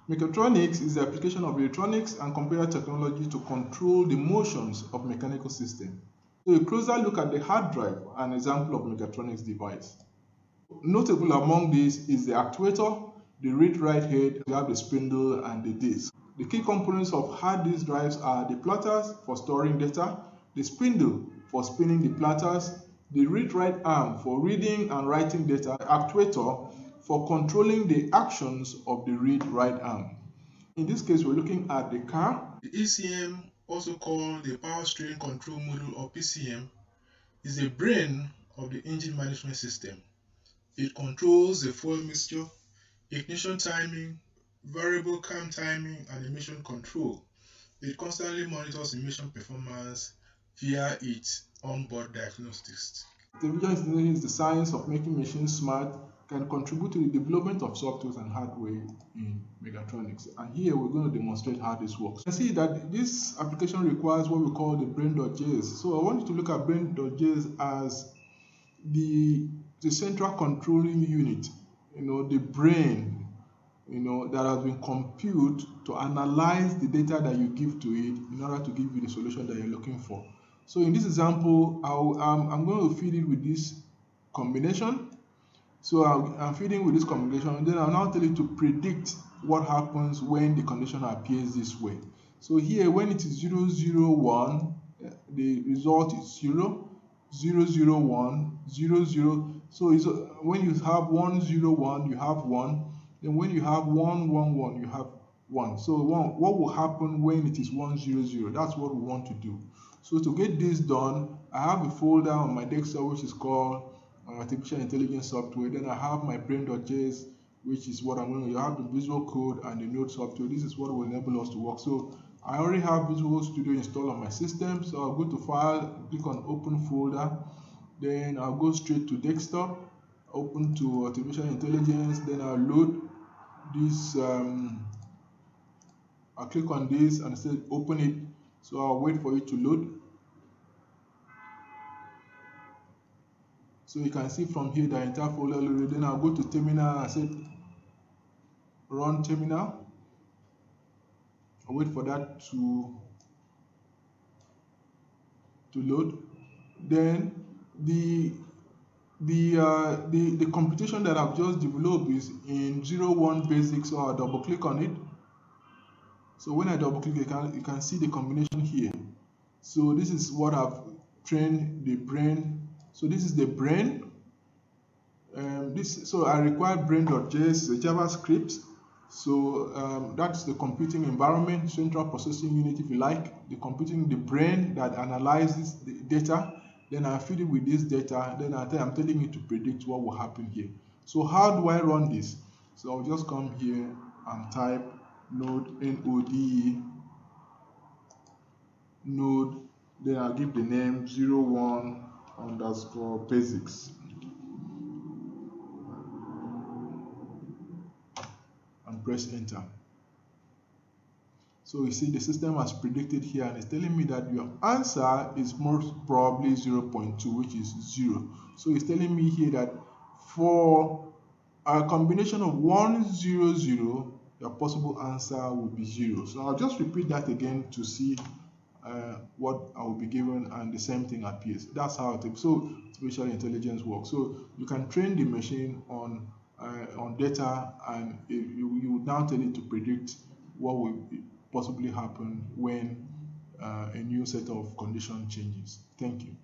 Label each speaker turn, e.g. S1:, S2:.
S1: Mechatronics is the application of electronics and computer technology to control the motions of mechanical systems. So a closer look at the hard drive, an example of mechatronics device. Notable among these is the actuator, the read-write head, we have the spindle and the disk. The key components of hard disk drives are the platters for storing data, the spindle for spinning the platters, the read-write arm for reading and writing data, the actuator for controlling the actions of the read-write arm. In this case, we're looking at the car. The ECM, also called the Power Steering Control Module or PCM, is the brain of the engine management system. It controls the fuel mixture, ignition timing, variable cam timing, and emission control. It constantly monitors emission performance via its onboard diagnostics. Intelligent engineering is the science of making machines smart, can contribute to the development of software and hardware in mechatronics. And here we're going to demonstrate how this works. You can see that this application requires what we call the brain.js. So I want you to look at brain.js as the central controlling unit, the brain, that has been computed to analyze the data that you give to it in order to give you the solution that you're looking for. So in this example, I'm going to feed it with this combination. So I'm feeding with this combination, and then I'll now tell it to predict what happens when the condition appears this way. So here, when it is 0, 0, 1, the result is 0, 0, 0, 1, 0, 0. So when you have 1, 0, 1, you have 1. Then when you have 1, 1, 1, you have 1. So what will happen when it is 1, 0, 0? That's what we want to do. So to get this done, I have a folder on my desktop which is called artificial intelligence software. Then I have my brain.js, which is what I'm going to have the Visual Code and the Node software. This is what will enable us to work. So I already have Visual Studio installed on my system. So I'll go to File, click on Open Folder. Then I'll go straight to Desktop, open to Artificial Intelligence. Then I'll load this. I'll click on this and say open it. So I'll wait for it to load. So you can see from here the entire folder loaded. Then I'll go to terminal and say run terminal. I'll wait for that to load. Then the computation that I've just developed is in 01 basic, so I'll double click on it. So when I double click, you can see the combination here. So this is what I've trained the brain. So this is the brain. So I require brain.js, the JavaScript. So that's the computing environment, central processing unit, if you like. The brain that analyzes the data. Then I feed it with this data. Then I'm telling it to predict what will happen here. So how do I run this? So I'll just come here and type node, N-O-D-E, node. Then I'll give the name 01 underscore basics. And press enter. So you see the system has predicted here and it's telling me that your answer is most probably 0.2, which is 0. So it's telling me here that for a combination of 1, 0, 0, your possible answer will be 0. So I'll just repeat that again to see what I will be given, and the same thing appears. That's how artificial intelligence works. So you can train the machine on data, and you would now tell it to predict what will possibly happen when a new set of condition changes. Thank you.